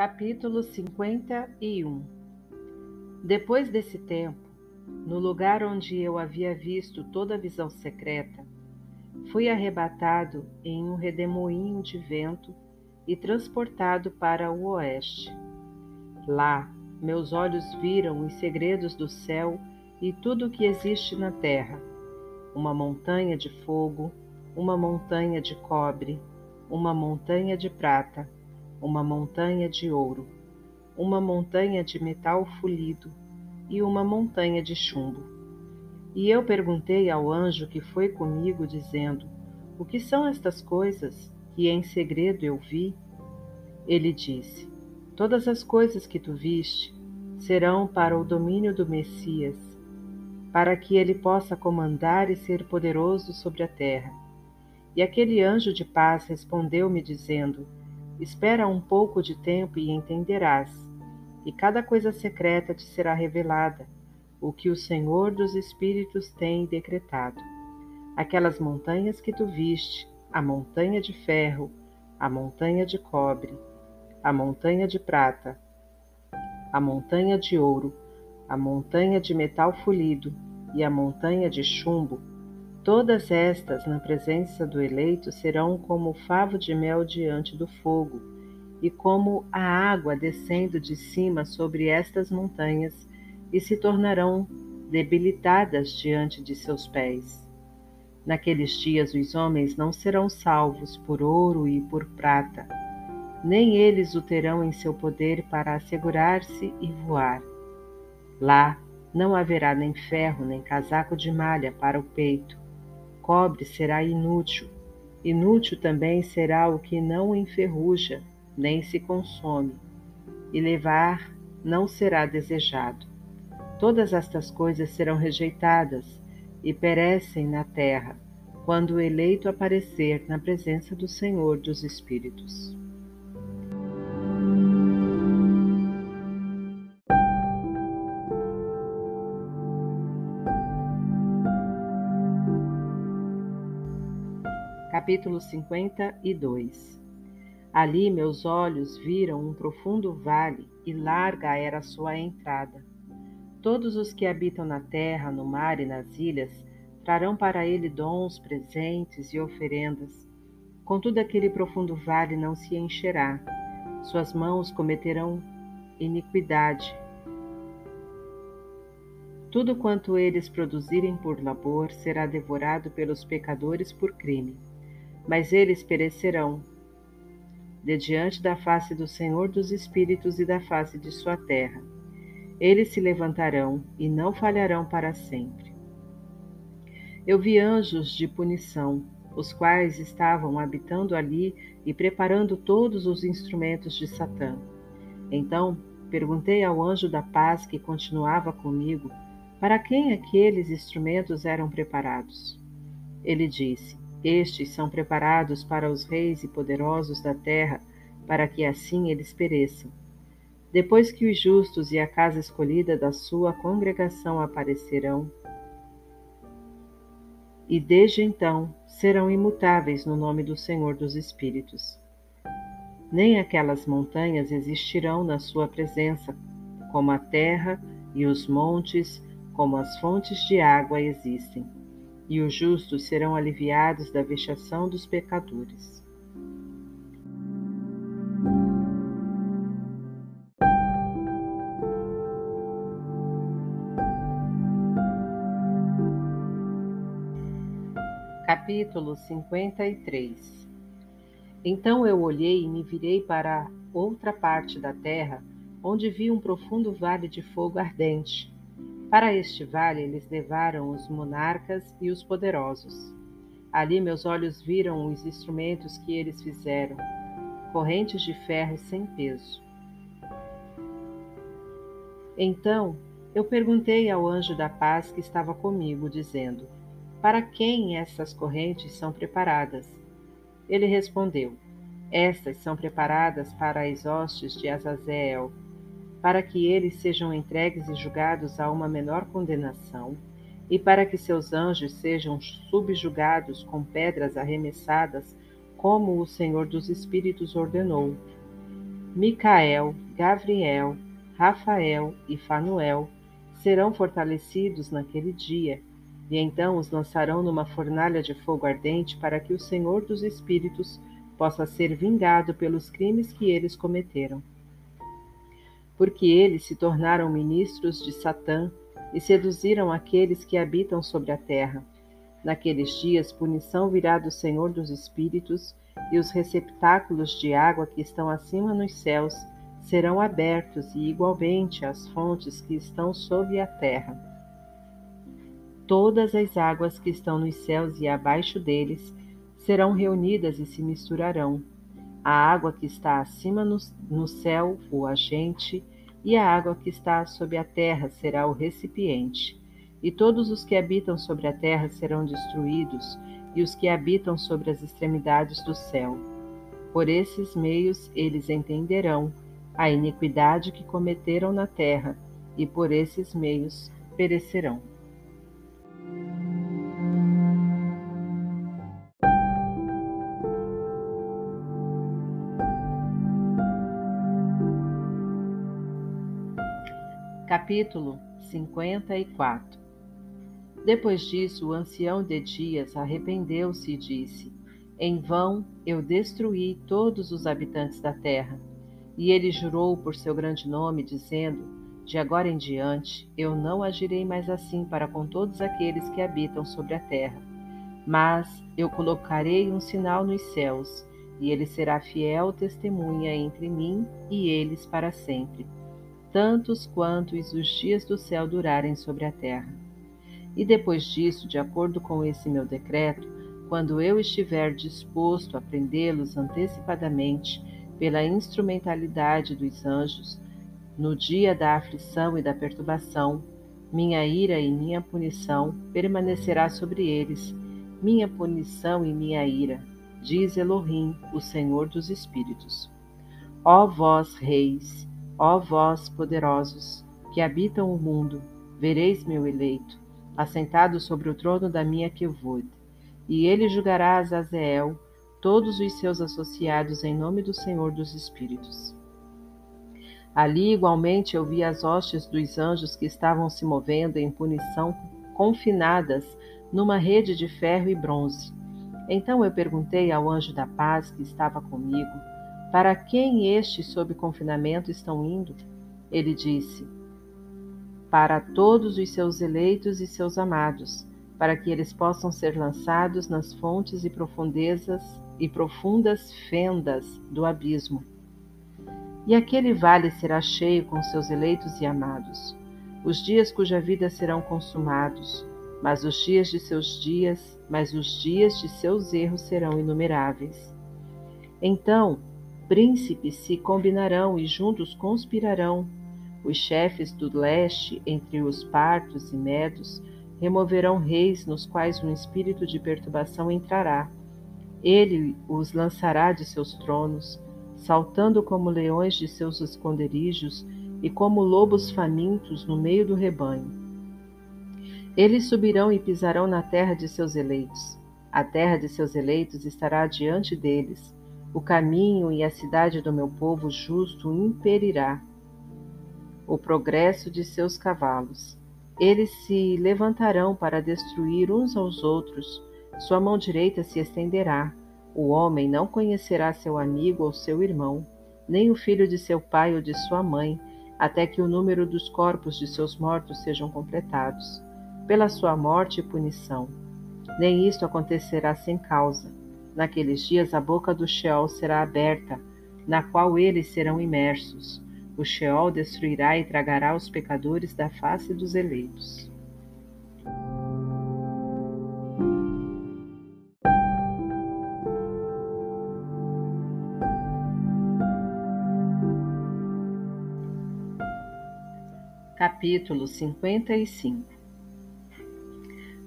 Capítulo 51. Depois desse tempo, no lugar onde eu havia visto toda a visão secreta, fui arrebatado em um redemoinho de vento e transportado para o oeste. Lá, meus olhos viram os segredos do céu e tudo o que existe na terra: uma montanha de fogo, uma montanha de cobre, uma montanha de prata, uma montanha de ouro, uma montanha de metal fulido e uma montanha de chumbo. E eu perguntei ao anjo que foi comigo, dizendo: O que são estas coisas que em segredo eu vi? Ele disse: Todas as coisas que tu viste serão para o domínio do Messias, para que ele possa comandar e ser poderoso sobre a terra. E aquele anjo de paz respondeu-me, dizendo: Espera um pouco de tempo e entenderás, e cada coisa secreta te será revelada, o que o Senhor dos Espíritos tem decretado. Aquelas montanhas que tu viste, a montanha de ferro, a montanha de cobre, a montanha de prata, a montanha de ouro, a montanha de metal fulido e a montanha de chumbo, todas estas, na presença do eleito, serão como o favo de mel diante do fogo, e como a água descendo de cima sobre estas montanhas, e se tornarão debilitadas diante de seus pés. Naqueles dias os homens não serão salvos por ouro e por prata, nem eles o terão em seu poder para assegurar-se e voar. Lá não haverá nem ferro, nem casaco de malha para o peito. Cobre será inútil, inútil também será o que não enferruja, nem se consome, e levar não será desejado. Todas estas coisas serão rejeitadas e perecem na terra, quando o eleito aparecer na presença do Senhor dos Espíritos. Capítulo 52. Ali meus olhos viram um profundo vale, e larga era a sua entrada. Todos os que habitam na terra, no mar e nas ilhas, trarão para ele dons, presentes e oferendas. Contudo, aquele profundo vale não se encherá. Suas mãos cometerão iniquidade. Tudo quanto eles produzirem por labor será devorado pelos pecadores por crime. Mas eles perecerão de diante da face do Senhor dos Espíritos e da face de sua terra. Eles se levantarão e não falharão para sempre. Eu vi anjos de punição, os quais estavam habitando ali e preparando todos os instrumentos de Satã. Então perguntei ao anjo da paz que continuava comigo, para quem aqueles instrumentos eram preparados. Ele disse: Estes são preparados para os reis e poderosos da terra, para que assim eles pereçam. Depois que os justos e a casa escolhida da sua congregação aparecerão, e desde então serão imutáveis no nome do Senhor dos Espíritos. Nem aquelas montanhas existirão na sua presença, como a terra e os montes, como as fontes de água existem. E os justos serão aliviados da vexação dos pecadores. Capítulo 53. Então eu olhei e me virei para outra parte da terra, onde vi um profundo vale de fogo ardente. Para este vale eles levaram os monarcas e os poderosos. Ali meus olhos viram os instrumentos que eles fizeram, correntes de ferro sem peso. Então eu perguntei ao anjo da paz que estava comigo, dizendo: Para quem essas correntes são preparadas? Ele respondeu: Estas são preparadas para as hostes de Azazel, para que eles sejam entregues e julgados a uma menor condenação, e para que seus anjos sejam subjugados com pedras arremessadas, como o Senhor dos Espíritos ordenou. Micael, Gabriel, Rafael e Fanuel serão fortalecidos naquele dia, e então os lançarão numa fornalha de fogo ardente para que o Senhor dos Espíritos possa ser vingado pelos crimes que eles cometeram. Porque eles se tornaram ministros de Satã e seduziram aqueles que habitam sobre a terra. Naqueles dias, punição virá do Senhor dos Espíritos, e os receptáculos de água que estão acima nos céus serão abertos, e igualmente as fontes que estão sob a terra. Todas as águas que estão nos céus e abaixo deles serão reunidas e se misturarão. A água que está acima no céu, o agente, e a água que está sob a terra será o recipiente. E todos os que habitam sobre a terra serão destruídos, e os que habitam sobre as extremidades do céu. Por esses meios eles entenderão a iniquidade que cometeram na terra, e por esses meios perecerão. Capítulo 54. Depois disso, o ancião de Dias arrependeu-se e disse: Em vão eu destruí todos os habitantes da terra. E ele jurou por seu grande nome, dizendo: De agora em diante eu não agirei mais assim para com todos aqueles que habitam sobre a terra. Mas eu colocarei um sinal nos céus, e ele será fiel testemunha entre mim e eles para sempre, tantos quantos os dias do céu durarem sobre a terra. E depois disso, de acordo com esse meu decreto, quando eu estiver disposto a prendê-los antecipadamente pela instrumentalidade dos anjos, no dia da aflição e da perturbação, minha ira e minha punição permanecerá sobre eles, minha punição e minha ira, diz Elohim, o Senhor dos Espíritos. Ó vós, reis, ó vós, poderosos, que habitam o mundo, vereis meu eleito, assentado sobre o trono da minha Kevod, e ele julgará Azazel, todos os seus associados em nome do Senhor dos Espíritos. Ali igualmente eu vi as hostes dos anjos que estavam se movendo em punição, confinadas numa rede de ferro e bronze. Então eu perguntei ao anjo da paz que estava comigo: Para quem estes sob confinamento estão indo? Ele disse: Para todos os seus eleitos e seus amados, para que eles possam ser lançados nas fontes e profundezas e profundas fendas do abismo. E aquele vale será cheio com seus eleitos e amados, os dias cuja vida serão consumados, mas os dias de seus erros serão inumeráveis. Então, príncipes se combinarão e juntos conspirarão. Os chefes do leste, entre os partos e medos, removerão reis nos quais um espírito de perturbação entrará. Ele os lançará de seus tronos, saltando como leões de seus esconderijos e como lobos famintos no meio do rebanho. Eles subirão e pisarão na terra de seus eleitos. A terra de seus eleitos estará diante deles. O caminho e a cidade do meu povo justo imperirá. O progresso de seus cavalos. Eles se levantarão para destruir uns aos outros. Sua mão direita se estenderá. O homem não conhecerá seu amigo ou seu irmão, nem o filho de seu pai ou de sua mãe, até que o número dos corpos de seus mortos sejam completados, pela sua morte e punição. Nem isto acontecerá sem causa. Naqueles dias a boca do Sheol será aberta, na qual eles serão imersos. O Sheol destruirá e tragará os pecadores da face dos eleitos. Capítulo 55.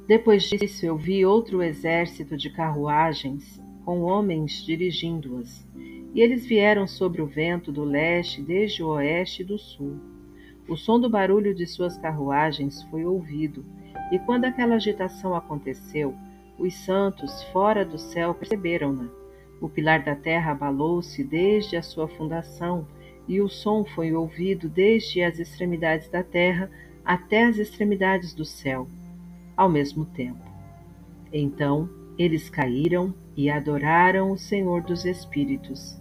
Depois disso eu vi outro exército de carruagens, com homens dirigindo-as, e eles vieram sobre o vento do leste, desde o oeste e do sul. O som do barulho de suas carruagens foi ouvido, e quando aquela agitação aconteceu, os santos fora do céu perceberam-na. O pilar da terra abalou-se desde a sua fundação, e o som foi ouvido desde as extremidades da terra até as extremidades do céu, ao mesmo tempo. Então eles caíram e adoraram o Senhor dos Espíritos.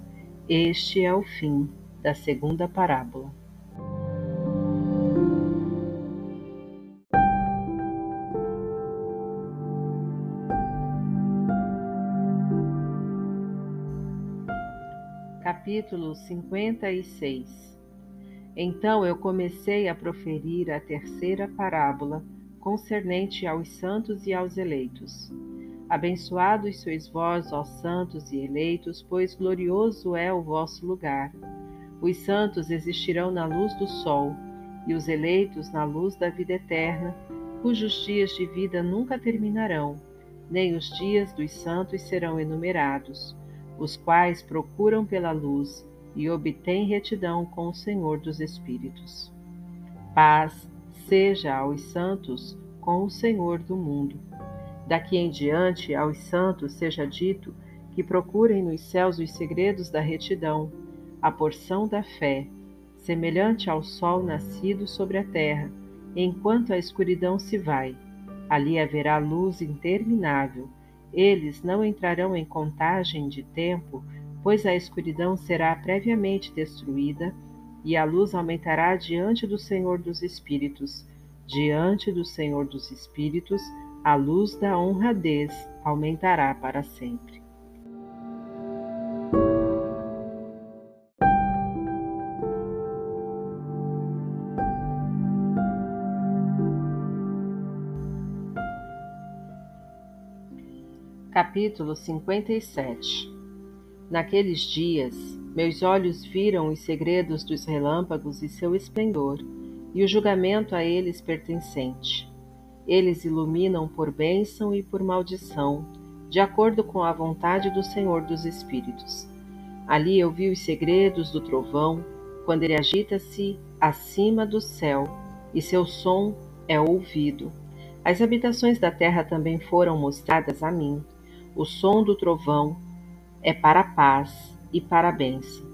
Este é o fim da segunda parábola. Capítulo 56. Então eu comecei a proferir a terceira parábola, concernente aos santos e aos eleitos. Abençoados sois vós, ó santos e eleitos, pois glorioso é o vosso lugar. Os santos existirão na luz do sol, e os eleitos na luz da vida eterna, cujos dias de vida nunca terminarão, nem os dias dos santos serão enumerados, os quais procuram pela luz e obtêm retidão com o Senhor dos Espíritos. Paz seja aos santos com o Senhor do mundo. Daqui em diante, aos santos seja dito que procurem nos céus os segredos da retidão, a porção da fé, semelhante ao sol nascido sobre a terra, enquanto a escuridão se vai. Ali haverá luz interminável. Eles não entrarão em contagem de tempo, pois a escuridão será previamente destruída, e a luz aumentará diante do Senhor dos Espíritos. Diante do Senhor dos Espíritos, a luz da honradez aumentará para sempre. Capítulo 57. Naqueles dias, meus olhos viram os segredos dos relâmpagos e seu esplendor, e o julgamento a eles pertencente. Eles iluminam por bênção e por maldição, de acordo com a vontade do Senhor dos Espíritos. Ali eu vi os segredos do trovão, quando ele agita-se acima do céu, e seu som é ouvido. As habitações da terra também foram mostradas a mim. O som do trovão é para a paz e para a bênção,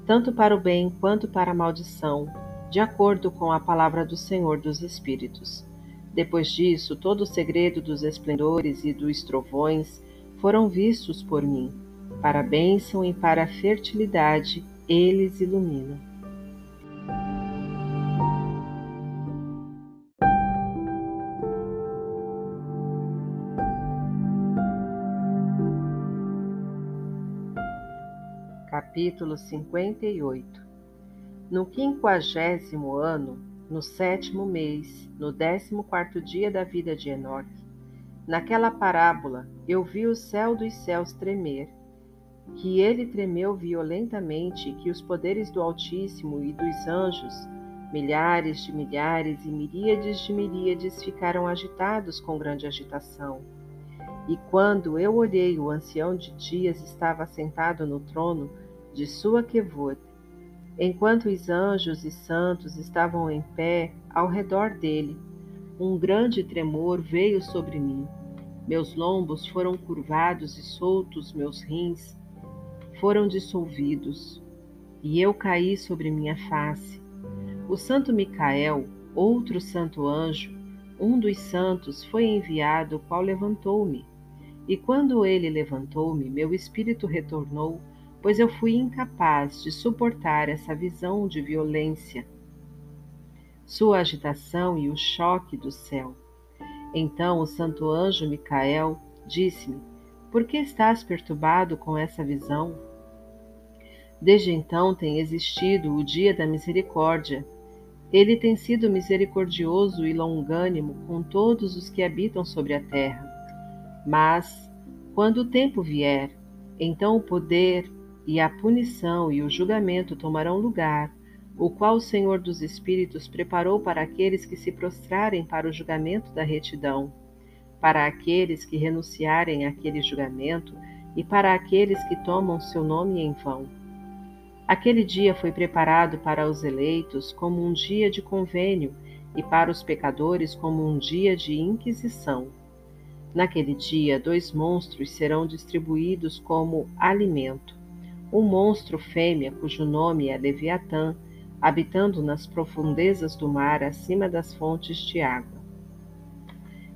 tanto para o bem quanto para a maldição, de acordo com a palavra do Senhor dos Espíritos. Depois disso, todo o segredo dos esplendores e dos trovões foram vistos por mim. Para a bênção e para a fertilidade, eles iluminam. Capítulo 58. No 50º ano, no 7º mês, no 14º dia da vida de Enoque, naquela parábola eu vi o céu dos céus tremer, que ele tremeu violentamente, que os poderes do Altíssimo e dos anjos, milhares de milhares e miríades de miríades, ficaram agitados com grande agitação. E quando eu olhei, o ancião de dias estava sentado no trono de sua quevod, enquanto os anjos e santos estavam em pé ao redor dele. Um grande tremor veio sobre mim. Meus lombos foram curvados e soltos, meus rins foram dissolvidos, e eu caí sobre minha face. O santo Micael, outro santo anjo, um dos santos, foi enviado, o qual levantou-me. E quando ele levantou-me, meu espírito retornou, pois eu fui incapaz de suportar essa visão de violência, sua agitação e o choque do céu. Então o santo anjo Micael disse-me: por que estás perturbado com essa visão? Desde então tem existido o dia da misericórdia. Ele tem sido misericordioso e longânimo com todos os que habitam sobre a terra. Mas, quando o tempo vier, então o poder e a punição e o julgamento tomarão lugar, o qual o Senhor dos Espíritos preparou para aqueles que se prostrarem para o julgamento da retidão, para aqueles que renunciarem àquele julgamento e para aqueles que tomam seu nome em vão. Aquele dia foi preparado para os eleitos como um dia de convênio e para os pecadores como um dia de inquisição. Naquele dia, 2 monstros serão distribuídos como alimento. um monstro fêmea cujo nome é Leviatã, habitando nas profundezas do mar acima das fontes de água.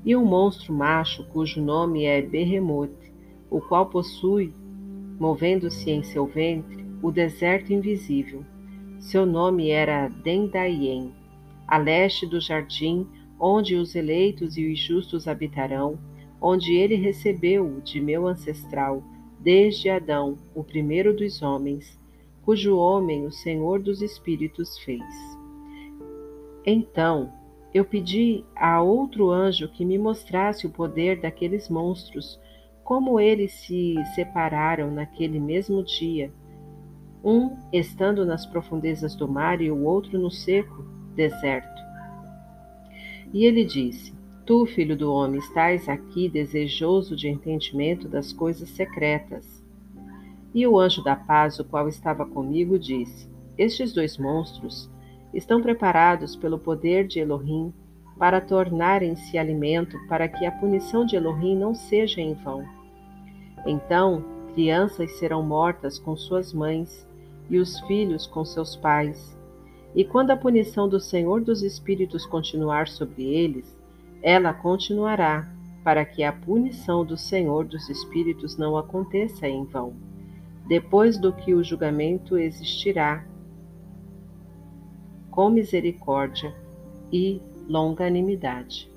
E um monstro macho cujo nome é Behemoth, o qual possui, movendo-se em seu ventre, o deserto invisível. Seu nome era Dendaien, a leste do jardim, onde os eleitos e os justos habitarão, onde ele recebeu de meu ancestral, desde Adão, o primeiro dos homens, cujo homem o Senhor dos Espíritos fez. Então eu pedi a outro anjo que me mostrasse o poder daqueles monstros, como eles se separaram naquele mesmo dia, um estando nas profundezas do mar e o outro no seco deserto. E ele disse: Tu, filho do homem, estás aqui desejoso de entendimento das coisas secretas. E o anjo da paz, o qual estava comigo, disse: Estes dois monstros estão preparados pelo poder de Elohim para tornarem-se alimento, para que a punição de Elohim não seja em vão. Então, crianças serão mortas com suas mães e os filhos com seus pais. E quando a punição do Senhor dos Espíritos continuar sobre eles, ela continuará, para que a punição do Senhor dos Espíritos não aconteça em vão. Depois do que o julgamento existirá, com misericórdia e longanimidade.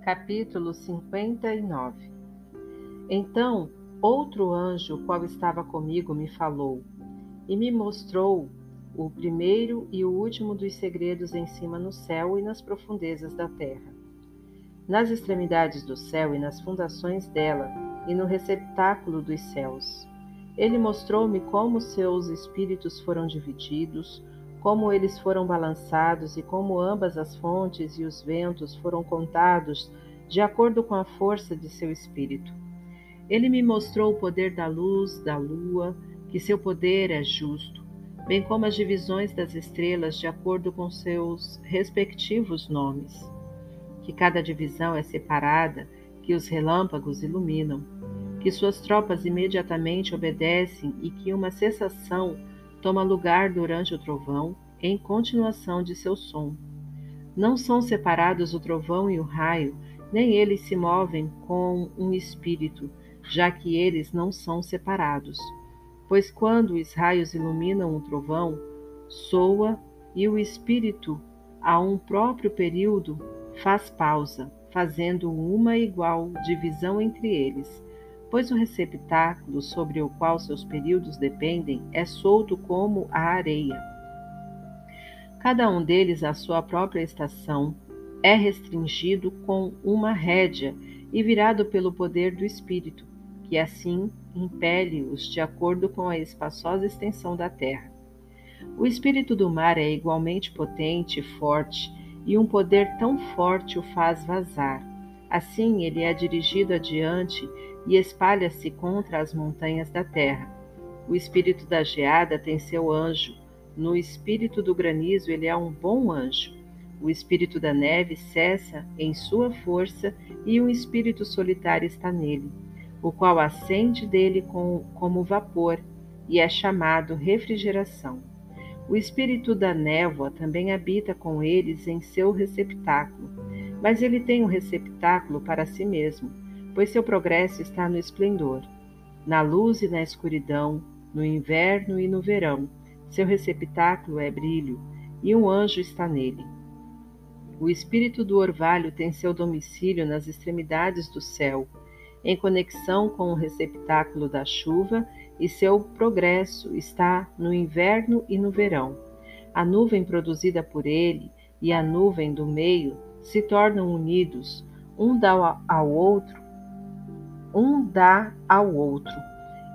Capítulo 59. Então, outro anjo, o qual estava comigo, me falou, e me mostrou o primeiro e o último dos segredos em cima no céu e nas profundezas da terra. Nas extremidades do céu e nas fundações dela, e no receptáculo dos céus. Ele mostrou-me como seus espíritos foram divididos, como eles foram balançados e como ambas as fontes e os ventos foram contados de acordo com a força de seu espírito. Ele me mostrou o poder da luz, da lua, que seu poder é justo, bem como as divisões das estrelas de acordo com seus respectivos nomes, que cada divisão é separada, que os relâmpagos iluminam, que suas tropas imediatamente obedecem e que uma cessação toma lugar durante o trovão, em continuação de seu som. Não são separados o trovão e o raio, nem eles se movem com um espírito, já que eles não são separados. Pois quando os raios iluminam o trovão, soa e o espírito, a um próprio período, faz pausa, fazendo uma igual divisão entre eles, pois o receptáculo sobre o qual seus períodos dependem é solto como a areia. Cada um deles à sua própria estação, é restringido com uma rédea e virado pelo poder do Espírito, que assim impele-os de acordo com a espaçosa extensão da terra. O espírito do mar é igualmente potente e forte, e um poder tão forte o faz vazar. Assim ele é dirigido adiante e espalha-se contra as montanhas da terra. O espírito da geada tem seu anjo. No espírito do granizo ele é um bom anjo. O espírito da neve cessa em sua força e um espírito solitário está nele, o qual ascende dele como vapor e é chamado refrigeração. O espírito da névoa também habita com eles em seu receptáculo, mas ele tem um receptáculo para si mesmo, pois seu progresso está no esplendor, na luz e na escuridão, no inverno e no verão. Seu receptáculo é brilho, e um anjo está nele. O espírito do orvalho tem seu domicílio nas extremidades do céu, em conexão com o receptáculo da chuva, e seu progresso está no inverno e no verão. A nuvem produzida por ele e a nuvem do meio se tornam unidos, um dá ao outro.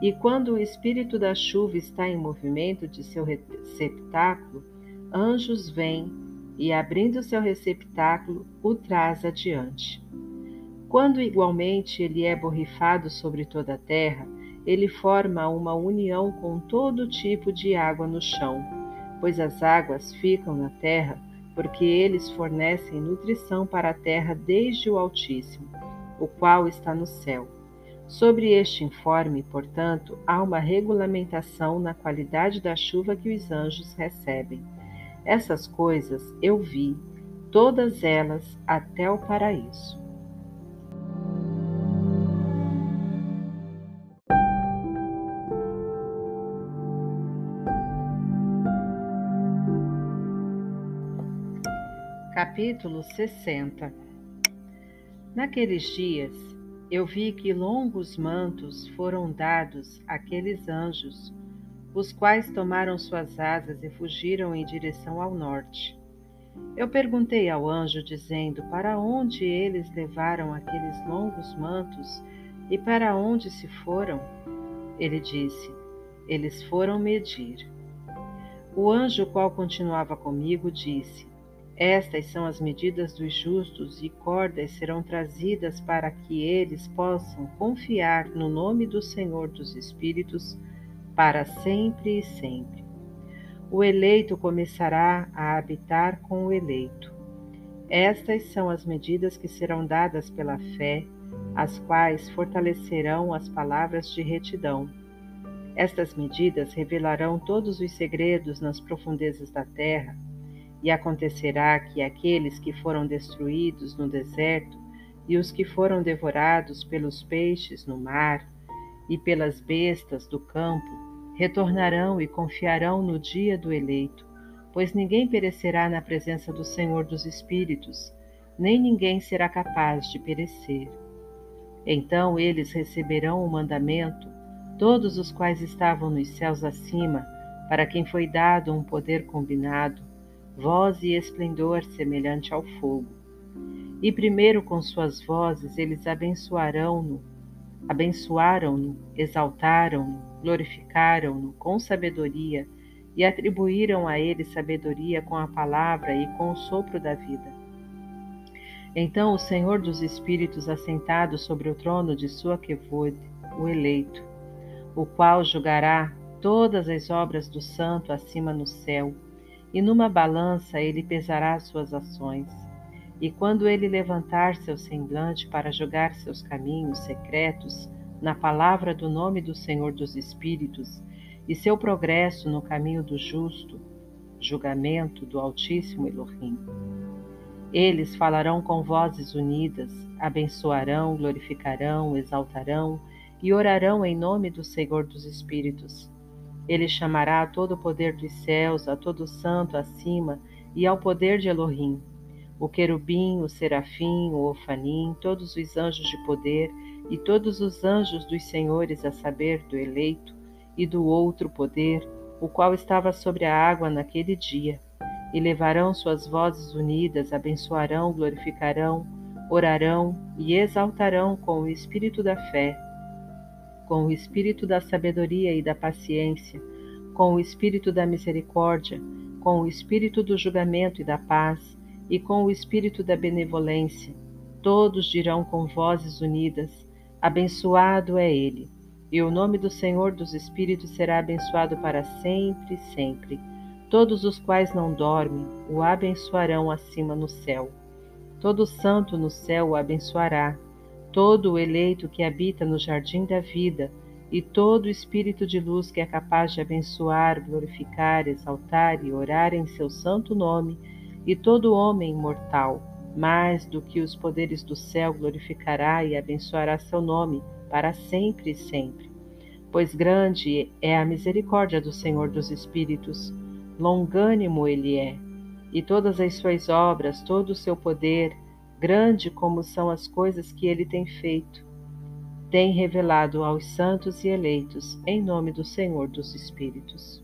E quando o espírito da chuva está em movimento de seu receptáculo, anjos vêm e, abrindo seu receptáculo, o traz adiante. Quando igualmente ele é borrifado sobre toda a terra, ele forma uma união com todo tipo de água no chão, pois as águas ficam na terra, porque eles fornecem nutrição para a terra desde o Altíssimo, o qual está no céu. Sobre este informe, portanto, há uma regulamentação na qualidade da chuva que os anjos recebem. Essas coisas eu vi, todas elas até o paraíso. Capítulo 60. Naqueles dias, eu vi que longos mantos foram dados àqueles anjos, os quais tomaram suas asas e fugiram em direção ao norte. Eu perguntei ao anjo, dizendo: para onde eles levaram aqueles longos mantos e para onde se foram? Ele disse: eles foram medir. O anjo, qual continuava comigo, disse: estas são as medidas dos justos, e cordas serão trazidas para que eles possam confiar no nome do Senhor dos Espíritos para sempre e sempre. O eleito começará a habitar com o eleito. Estas são as medidas que serão dadas pela fé, as quais fortalecerão as palavras de retidão. Estas medidas revelarão todos os segredos nas profundezas da terra. E acontecerá que aqueles que foram destruídos no deserto e os que foram devorados pelos peixes no mar e pelas bestas do campo retornarão e confiarão no dia do eleito, pois ninguém perecerá na presença do Senhor dos Espíritos, nem ninguém será capaz de perecer. Então eles receberão o mandamento, todos os quais estavam nos céus acima, para quem foi dado um poder combinado, voz e esplendor semelhante ao fogo. E primeiro com suas vozes eles abençoaram-no, exaltaram-no, glorificaram-no com sabedoria e atribuíram a ele sabedoria com a palavra e com o sopro da vida. Então o Senhor dos Espíritos, assentado sobre o trono de sua quevod, o eleito, o qual julgará todas as obras do santo acima no céu, e numa balança ele pesará suas ações. E quando ele levantar seu semblante para julgar seus caminhos secretos na palavra do nome do Senhor dos Espíritos, e seu progresso no caminho do justo, julgamento do Altíssimo Elohim. Eles falarão com vozes unidas, abençoarão, glorificarão, exaltarão e orarão em nome do Senhor dos Espíritos. Ele chamará a todo o poder dos céus, a todo santo acima e ao poder de Elohim, o querubim, o serafim, o ofanim, todos os anjos de poder e todos os anjos dos senhores, a saber, do eleito e do outro poder, o qual estava sobre a água naquele dia, e levarão suas vozes unidas, abençoarão, glorificarão, orarão e exaltarão com o espírito da fé, com o espírito da sabedoria e da paciência, com o espírito da misericórdia, com o espírito do julgamento e da paz, e com o espírito da benevolência. Todos dirão com vozes unidas: abençoado é ele, e o nome do Senhor dos Espíritos será abençoado para sempre e sempre. Todos os quais não dormem o abençoarão acima no céu. Todo santo no céu o abençoará. Todo o eleito que habita no jardim da vida, e todo espírito de luz que é capaz de abençoar, glorificar, exaltar e orar em seu santo nome, e todo homem mortal, mais do que os poderes do céu, glorificará e abençoará seu nome para sempre e sempre. Pois grande é a misericórdia do Senhor dos Espíritos, longânimo ele é, e todas as suas obras, todo o seu poder, grande como são as coisas que ele tem feito, tem revelado aos santos e eleitos, em nome do Senhor dos Espíritos.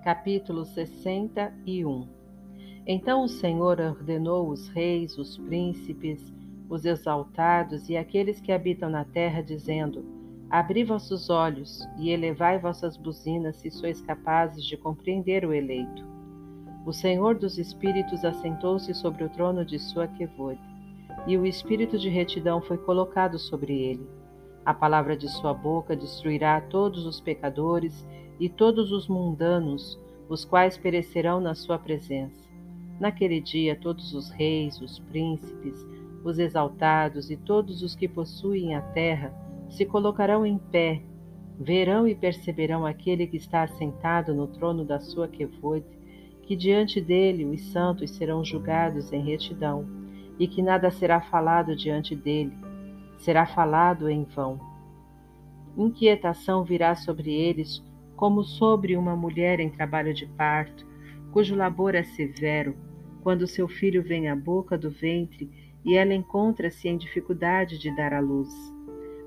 Capítulo 61. Então o Senhor ordenou os reis, os príncipes, os exaltados e aqueles que habitam na terra, dizendo: abri vossos olhos e elevai vossas buzinas, se sois capazes de compreender o eleito. O Senhor dos Espíritos assentou-se sobre o trono de sua quevode, e o espírito de retidão foi colocado sobre ele. A palavra de sua boca destruirá todos os pecadores e todos os mundanos, os quais perecerão na sua presença. Naquele dia todos os reis, os príncipes, os exaltados e todos os que possuem a terra se colocarão em pé, verão e perceberão aquele que está assentado no trono da sua quevode, que diante dele os santos serão julgados em retidão, e que nada será falado diante dele, será falado em vão. Inquietação virá sobre eles como sobre uma mulher em trabalho de parto, cujo labor é severo, quando seu filho vem à boca do ventre e ela encontra-se em dificuldade de dar à luz.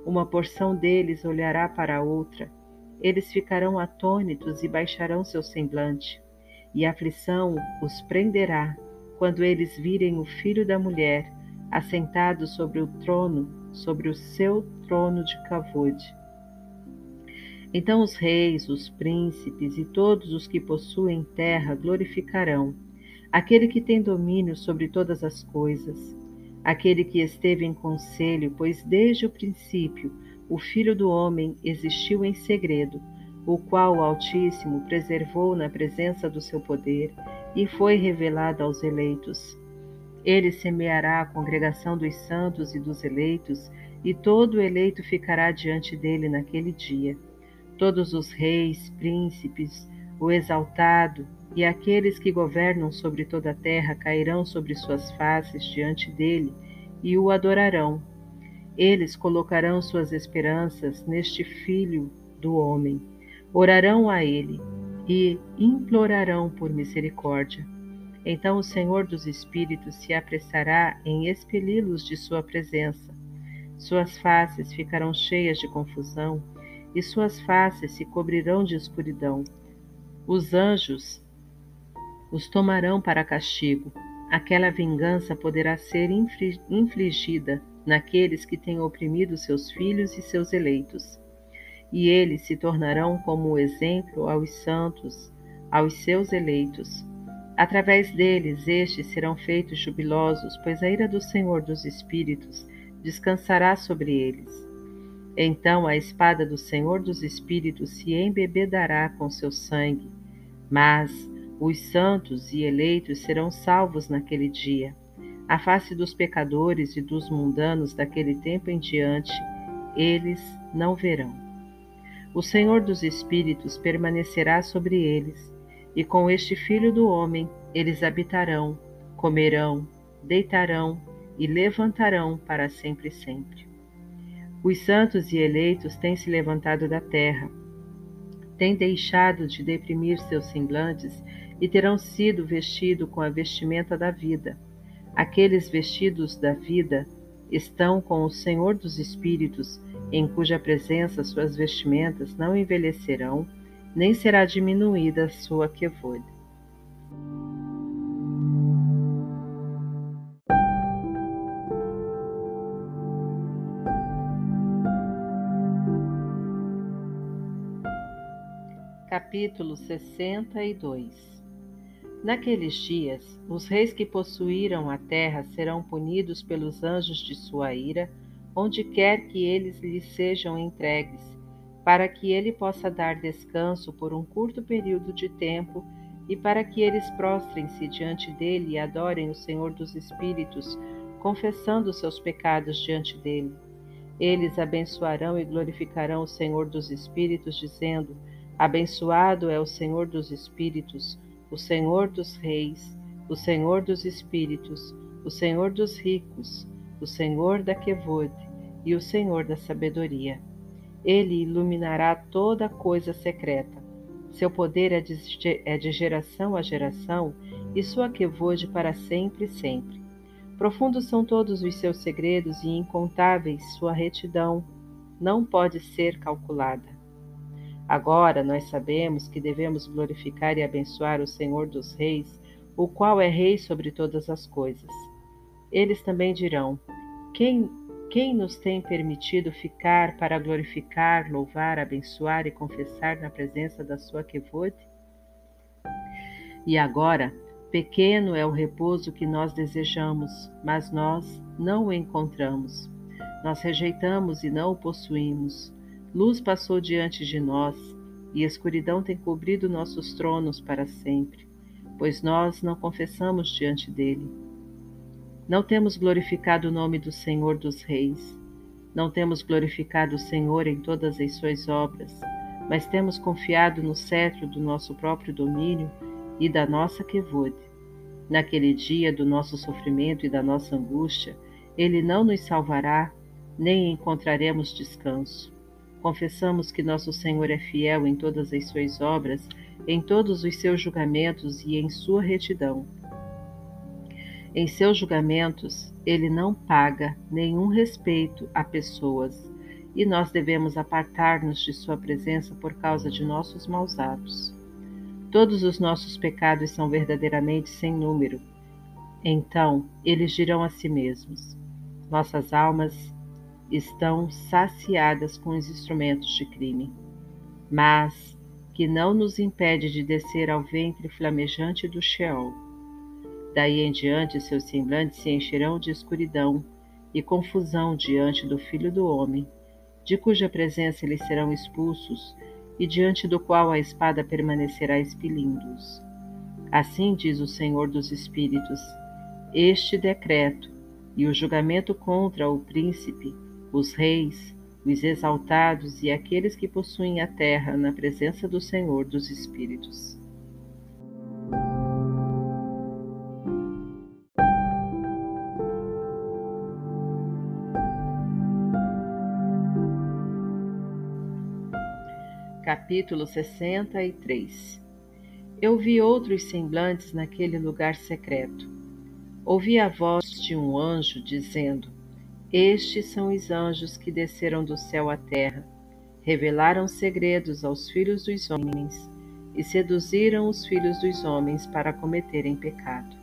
Uma porção deles olhará para a outra, eles ficarão atônitos e baixarão seu semblante, e a aflição os prenderá quando eles virem o filho da mulher assentado sobre o trono, sobre o seu trono de cavode. Então os reis, os príncipes e todos os que possuem terra glorificarão aquele que tem domínio sobre todas as coisas, aquele que esteve em conselho, pois desde o princípio o Filho do Homem existiu em segredo, o qual o Altíssimo preservou na presença do seu poder e foi revelado aos eleitos. Ele semeará a congregação dos santos e dos eleitos, e todo eleito ficará diante dele naquele dia. Todos os reis, príncipes, o exaltado e aqueles que governam sobre toda a terra cairão sobre suas faces diante dele e o adorarão. Eles colocarão suas esperanças neste Filho do Homem, orarão a ele e implorarão por misericórdia. Então o Senhor dos Espíritos se apressará em expeli-los de sua presença. Suas faces ficarão cheias de confusão e suas faces se cobrirão de escuridão. Os anjos os tomarão para castigo. Aquela vingança poderá ser infligida naqueles que têm oprimido seus filhos e seus eleitos. E eles se tornarão como exemplo aos santos, aos seus eleitos. Através deles, estes serão feitos jubilosos, pois a ira do Senhor dos Espíritos descansará sobre eles. Então a espada do Senhor dos Espíritos se embebedará com seu sangue, mas os santos e eleitos serão salvos naquele dia. A face dos pecadores e dos mundanos daquele tempo em diante, eles não verão. O Senhor dos Espíritos permanecerá sobre eles, e com este Filho do Homem eles habitarão, comerão, deitarão e levantarão para sempre e sempre. Os santos e eleitos têm se levantado da terra, têm deixado de deprimir seus semblantes e terão sido vestidos com a vestimenta da vida. Aqueles vestidos da vida estão com o Senhor dos Espíritos, em cuja presença suas vestimentas não envelhecerão, nem será diminuída sua quevode. Capítulo 62. Naqueles dias, os reis que possuíram a terra serão punidos pelos anjos de sua ira, onde quer que eles lhes sejam entregues, para que ele possa dar descanso por um curto período de tempo e para que eles prostrem-se diante dele e adorem o Senhor dos Espíritos, confessando seus pecados diante dele. Eles abençoarão e glorificarão o Senhor dos Espíritos, dizendo: Abençoado é o Senhor dos Espíritos, o Senhor dos Reis, o Senhor dos Espíritos, o Senhor dos Ricos, o Senhor da Quevode e o Senhor da Sabedoria. Ele iluminará toda coisa secreta. Seu poder é de geração a geração e sua quevode para sempre e sempre. Profundos são todos os seus segredos e incontáveis sua retidão. Não pode ser calculada. Agora nós sabemos que devemos glorificar e abençoar o Senhor dos Reis, o qual é Rei sobre todas as coisas. Eles também dirão: Quem nos tem permitido ficar para glorificar, louvar, abençoar e confessar na presença da sua quevode? E agora, Pequeno é o repouso que nós desejamos, mas nós não o encontramos. Nós rejeitamos e não o possuímos. Luz passou diante de nós, e escuridão tem cobrido nossos tronos para sempre, pois nós não confessamos diante dele. Não temos glorificado o nome do Senhor dos Reis. Não temos glorificado o Senhor em todas as suas obras, mas temos confiado no cetro do nosso próprio domínio e da nossa quevode. Naquele dia do nosso sofrimento e da nossa angústia, ele não nos salvará, nem encontraremos descanso. Confessamos que nosso Senhor é fiel em todas as suas obras, em todos os seus julgamentos e em sua retidão. Em seus julgamentos, ele não paga nenhum respeito a pessoas, e nós devemos apartar-nos de sua presença por causa de nossos maus atos. Todos os nossos pecados são verdadeiramente sem número. Então, eles dirão a si mesmos: nossas almas estão saciadas com os instrumentos de crime, mas que não nos impede de descer ao ventre flamejante do Sheol. Daí em diante seus semblantes se encherão de escuridão e confusão diante do Filho do Homem, de cuja presença eles serão expulsos e diante do qual a espada permanecerá expelindo-os. Assim diz o Senhor dos Espíritos: este decreto e o julgamento contra o príncipe, os reis, os exaltados e aqueles que possuem a terra na presença do Senhor dos Espíritos. Capítulo 63. Eu vi outros semblantes naquele lugar secreto. Ouvi a voz de um anjo dizendo: estes são os anjos que desceram do céu à terra, revelaram segredos aos filhos dos homens e seduziram os filhos dos homens para cometerem pecado.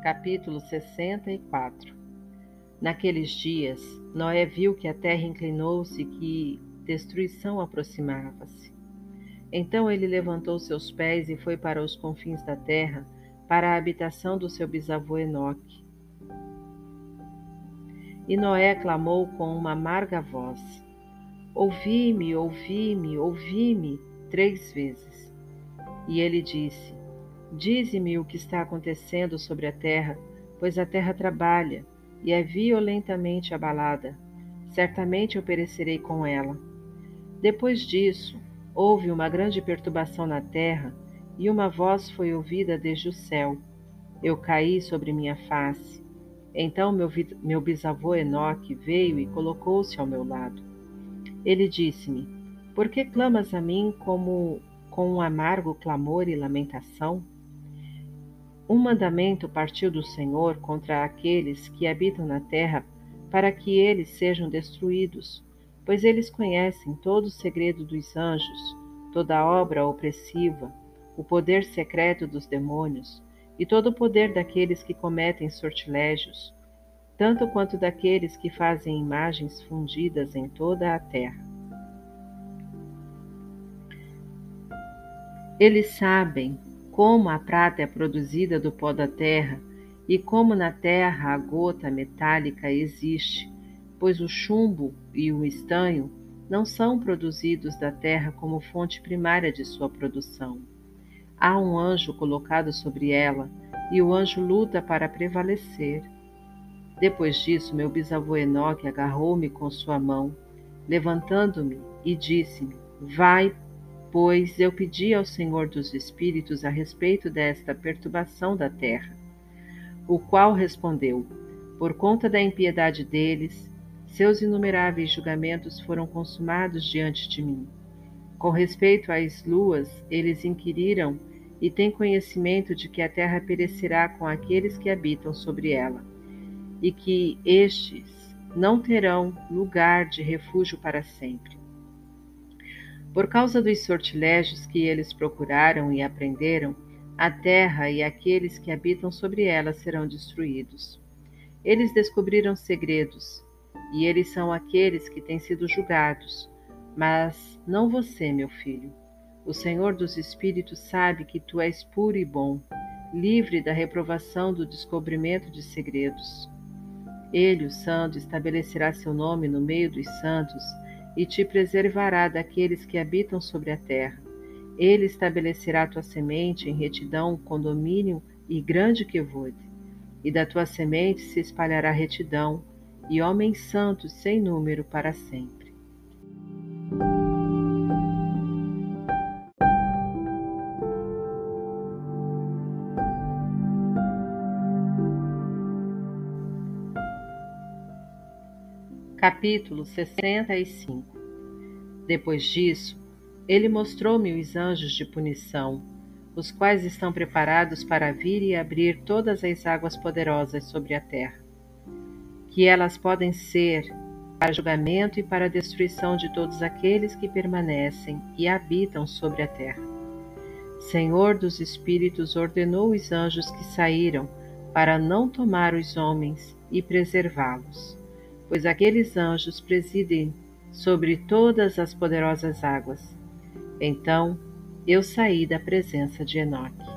Capítulo 64. Naqueles dias, Noé viu que a terra inclinou-se e que destruição aproximava-se. Então ele levantou seus pés e foi para os confins da terra, para a habitação do seu bisavô Enoque. E Noé clamou com uma amarga voz: ouvi-me, ouvi-me, ouvi-me, 3 vezes. E ele disse: dize-me o que está acontecendo sobre a terra, pois a terra trabalha e é violentamente abalada. Certamente eu perecerei com ela. Depois disso, houve uma grande perturbação na terra, e uma voz foi ouvida desde o céu. Eu caí sobre minha face. Então meu bisavô Enoque veio e colocou-se ao meu lado. Ele disse-me: por que clamas a mim com um amargo clamor e lamentação? Um mandamento partiu do Senhor contra aqueles que habitam na terra, para que eles sejam destruídos, pois eles conhecem todo o segredo dos anjos, toda a obra opressiva, o poder secreto dos demônios e todo o poder daqueles que cometem sortilégios, tanto quanto daqueles que fazem imagens fundidas em toda a terra. Eles sabem como a prata é produzida do pó da terra e como na terra a gota metálica existe, pois o chumbo e o estanho não são produzidos da terra como fonte primária de sua produção. Há um anjo colocado sobre ela, e o anjo luta para prevalecer. Depois disso, meu bisavô Enoque agarrou-me com sua mão, levantando-me, e disse-me: vai, pois eu pedi ao Senhor dos Espíritos a respeito desta perturbação da terra. O qual respondeu: por conta da impiedade deles, seus inumeráveis julgamentos foram consumados diante de mim. Com respeito às luas, eles inquiriram e têm conhecimento de que a terra perecerá com aqueles que habitam sobre ela, e que estes não terão lugar de refúgio para sempre. Por causa dos sortilégios que eles procuraram e aprenderam, a terra e aqueles que habitam sobre ela serão destruídos. Eles descobriram segredos, e eles são aqueles que têm sido julgados. Mas não você, meu filho. O Senhor dos Espíritos sabe que tu és puro e bom, livre da reprovação do descobrimento de segredos. Ele, o Santo, estabelecerá seu nome no meio dos santos e te preservará daqueles que habitam sobre a terra. Ele estabelecerá tua semente em retidão, condomínio e grande quevode, e da tua semente se espalhará retidão e homens santos sem número para sempre. Capítulo 65. Depois disso, ele mostrou-me os anjos de punição, os quais estão preparados para vir e abrir todas as águas poderosas sobre a terra, que elas podem ser para julgamento e para a destruição de todos aqueles que permanecem e habitam sobre a terra. Senhor dos Espíritos ordenou os anjos que saíram para não tomar os homens e preservá-los, pois aqueles anjos presidem sobre todas as poderosas águas. Então eu saí da presença de Enoque.